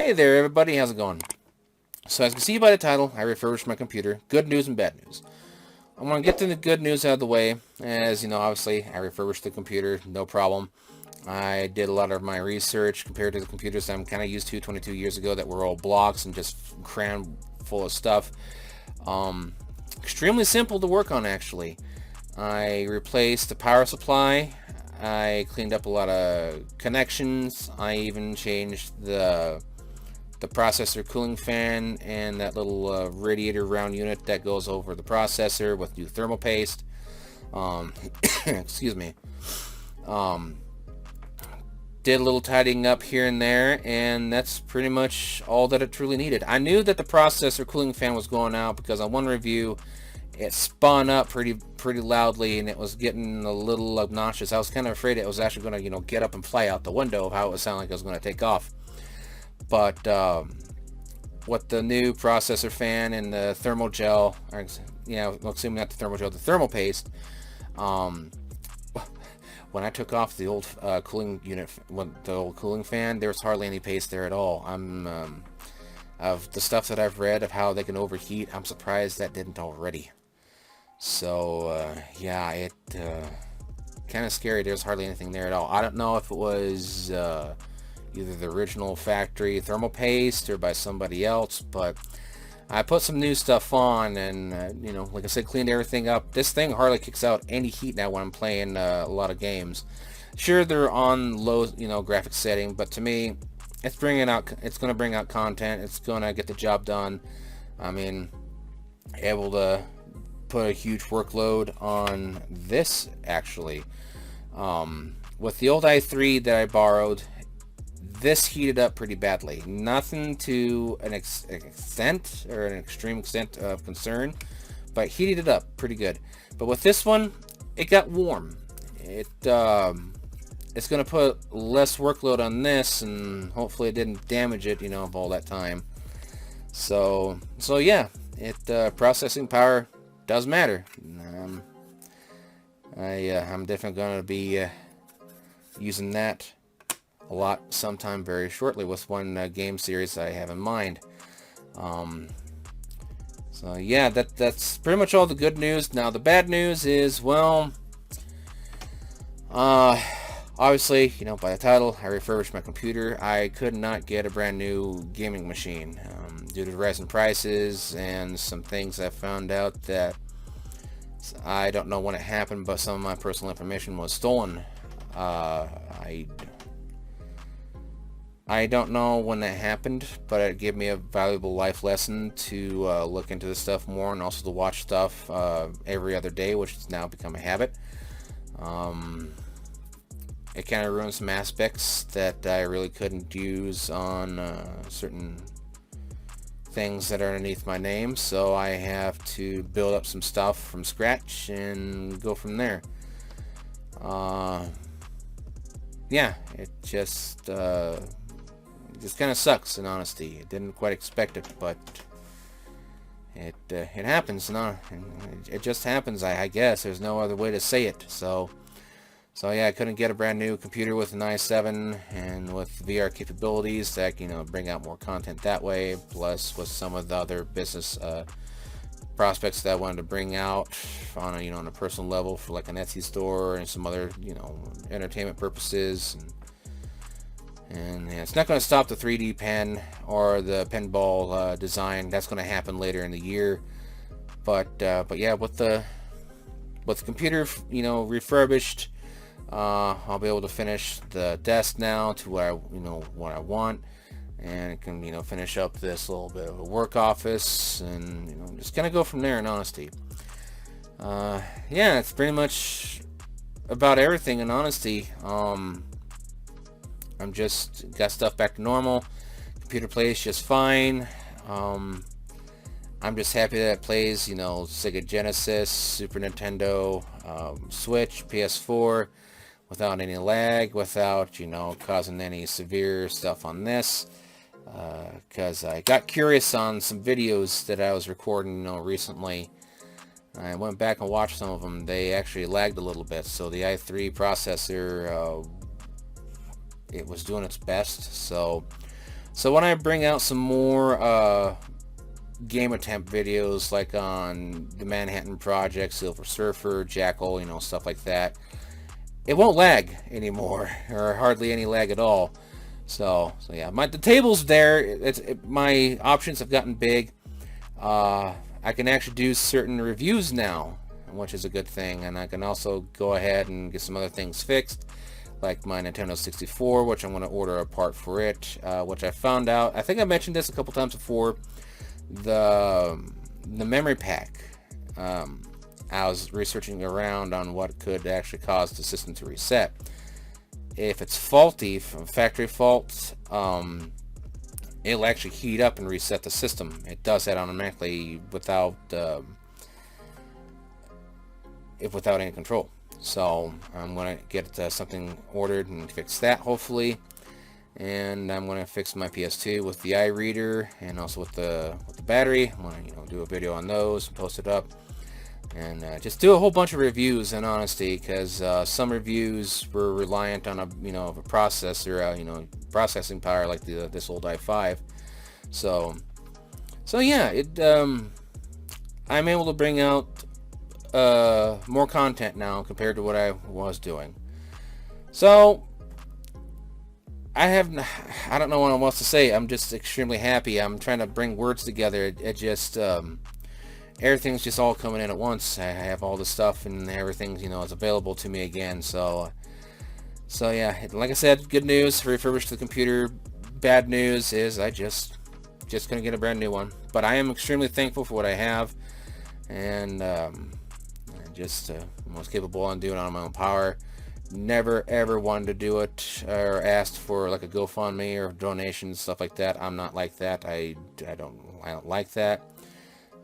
Hey there everybody, how's it going? So as you can see by the title, I refurbished my computer. Good news and bad news. I'm going to get to the good news out of the way. As you know, obviously, I refurbished the computer, no problem. I did a lot of my research compared to the computers I'm kind of used to 22 years ago that were all blocks and just crammed full of stuff. Extremely simple to work on, actually. I replaced the power supply. I cleaned up a lot of connections. I even changed the processor cooling fan and that little radiator round unit that goes over the processor with new thermal paste. Excuse me. Did a little tidying up here and there, and that's pretty much all that it truly needed. I knew that the processor cooling fan was going out because on one review it spun up pretty loudly and it was getting a little obnoxious. I was kind of afraid it was actually going to get up and fly out the window of how it would sound like it was going to take off. But with the new processor fan and the thermal gel, or, assuming not the thermal gel, the thermal paste, when I took off the old cooling unit, the old cooling fan, there was hardly any paste there at all. Of the stuff that I've read of how they can overheat, I'm surprised that didn't already. So yeah, it kind of scary. There's hardly anything there at all. I don't know if it was either the original factory thermal paste or by somebody else, but I put some new stuff on and like I said, cleaned everything up. This thing hardly kicks out any heat now when I'm playing a lot of games. Sure, they're on low graphics setting, but to me it's going to bring out content. It's going to get the job done. I mean, able to put a huge workload on this actually. With the old i3 that I borrowed, this heated up pretty badly. Nothing to an extent or an extreme extent of concern, but heated it up pretty good. But with this one, it got warm. It's going to put less workload on this, and hopefully it didn't damage it, of all that time. So yeah, processing power does matter. I'm definitely going to be using that a lot sometime very shortly with one game series I have in mind. So yeah, that's pretty much all the good news. Now the bad news is, well, obviously, by the title, I refurbished my computer. I could not get a brand new gaming machine due to the rising prices and some things I found out that I don't know when it happened, but some of my personal information was stolen. I don't know when that happened, but it gave me a valuable life lesson to look into this stuff more and also to watch stuff every other day, which has now become a habit. It kind of ruined some aspects that I really couldn't use on certain things that are underneath my name, so I have to build up some stuff from scratch and go from there. Yeah, it just kind of sucks, in honesty. I didn't quite expect it, but it happens. It just happens. I guess there's no other way to say it. So yeah, I couldn't get a brand new computer with an i7 and with VR capabilities that bring out more content that way. Plus, with some of the other business prospects that I wanted to bring out on a personal level for like an Etsy store and some other entertainment purposes. And yeah, it's not going to stop the 3D pen or the pinball design. That's going to happen later in the year. But yeah, with the computer refurbished, I'll be able to finish the desk now to where what I want, and it can finish up this little bit of a work office, and just kind of go from there. In honesty, yeah, it's pretty much about everything. In honesty, I'm just got stuff back to normal. Computer plays just fine. I'm just happy that it plays, Sega Genesis, Super Nintendo, Switch, PS4, without any lag, without, causing any severe stuff on this. Because I got curious on some videos that I was recording, recently. I went back and watched some of them. They actually lagged a little bit. So the i3 processor, it was doing its best. So So when I bring out some more game attempt videos, like on the Manhattan Project, Silver Surfer, Jackal, you know, stuff like that, it won't lag anymore, or hardly any lag at all. So yeah, the table's there. My options have gotten big. I can actually do certain reviews now, which is a good thing, and I can also go ahead and get some other things fixed, like my Nintendo 64, which I'm going to order a part for it, which I found out, I think I mentioned this a couple times before, the memory pack. I was researching around on what could actually cause the system to reset. If it's faulty, from factory fault, it'll actually heat up and reset the system. It does that automatically without any control. So I'm going to get something ordered and fix that, hopefully. And I'm going to fix my PS2 with the iReader and also with the battery. I'm going to do a video on those and post it up. And just do a whole bunch of reviews, in honesty, because some reviews were reliant on a processor, processing power, like this old i5. So yeah, I'm able to bring out more content now compared to what I was doing. So I don't know what else to say. I'm just extremely happy. I'm trying to bring words together. It just everything's just all coming in at once. I have all the stuff and everything, is available to me again. So yeah, like I said, good news, refurbished the computer. Bad news is I just gonna get a brand new one. But I am extremely thankful for what I have, and just most capable on doing it on my own power. Never ever wanted to do it or asked for like a GoFundMe or donations, stuff like that. I'm not like that. I don't like that.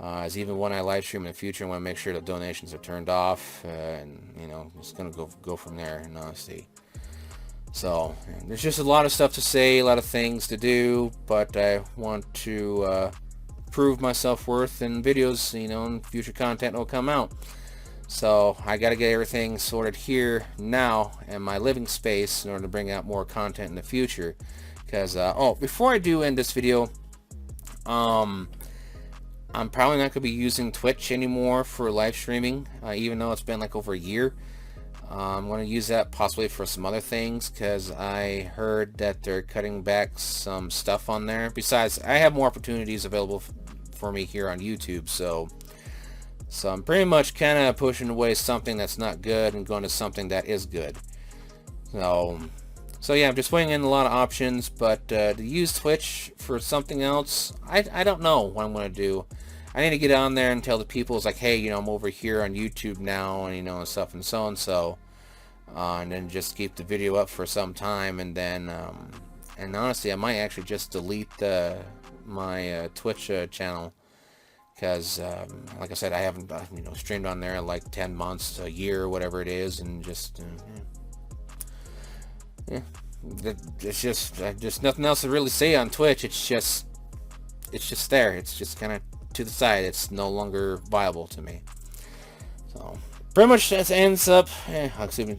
As even when I live stream in the future, I want to make sure the donations are turned off, and just gonna go from there, in honesty. So there's just a lot of stuff to say, a lot of things to do, but I want to prove my self-worth in videos, and future content will come out. So I got to get everything sorted here now in my living space in order to bring out more content in the future. Because before I do end this video, I'm probably not going to be using Twitch anymore for live streaming, even though it's been like over a year. I'm going to use that possibly for some other things, because I heard that they're cutting back some stuff on there. Besides, I have more opportunities available for me here on YouTube, so I'm pretty much kind of pushing away something that's not good and going to something that is good. So yeah, I'm just weighing in a lot of options, but to use Twitch for something else, I don't know what I'm going to do. I need to get on there and tell the people, it's like, hey, I'm over here on YouTube now, and and stuff and so and so, and then just keep the video up for some time, and then and honestly, I might actually just delete my Twitch channel, because like I said, I haven't streamed on there in like 10 months, a year, whatever it is, and just yeah, it's just nothing else to really say on Twitch. It's just there. It's just kind of to the side. It's no longer viable to me. So pretty much that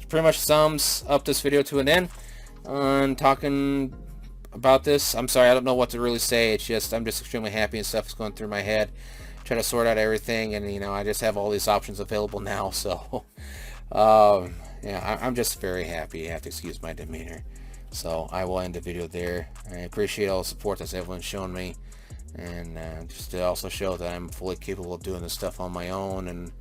pretty much sums up this video to an end on talking about this. I'm sorry, I don't know what to really say. It's just I'm just extremely happy, and stuff is going through my head, trying to sort out everything, and I just have all these options available now. So yeah, I'm just very happy. You have to excuse my demeanor. So I will end the video there. I appreciate all the support that everyone's shown me, and just to also show that I'm fully capable of doing this stuff on my own, and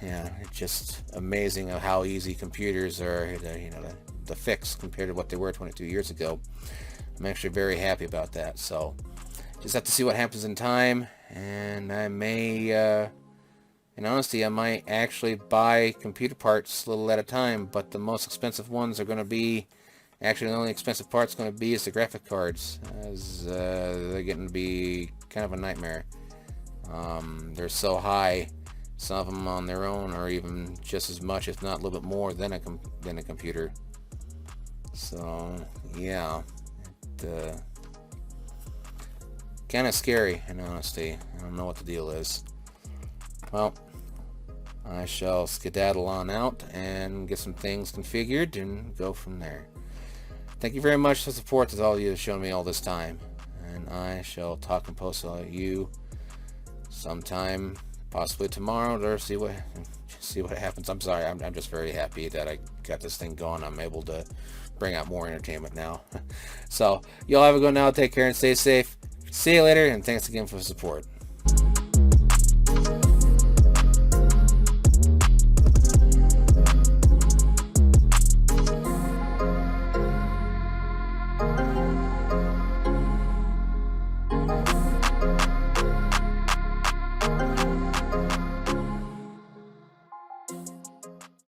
yeah, it's just amazing of how easy computers are to fix compared to what they were 22 years ago. I'm actually very happy about that. So just have to see what happens in time, and I may in honesty, I might actually buy computer parts a little at a time, but the most expensive ones are going to be, actually the only expensive part's going to be is the graphic cards, as they're getting to be kind of a nightmare. They're so high, some of them on their own are even just as much, if not a little bit more than a computer. So yeah, kind of scary, in honesty. I don't know what the deal is. Well, I shall skedaddle on out and get some things configured and go from there. thank you very much for the support that all of you have shown me all this time. And I shall talk and post to you sometime, possibly tomorrow, or see what happens. I'm sorry. I'm just very happy that I got this thing going. I'm able to bring out more entertainment now. So y'all have a good now. Take care and stay safe. See you later, and thanks again for the support.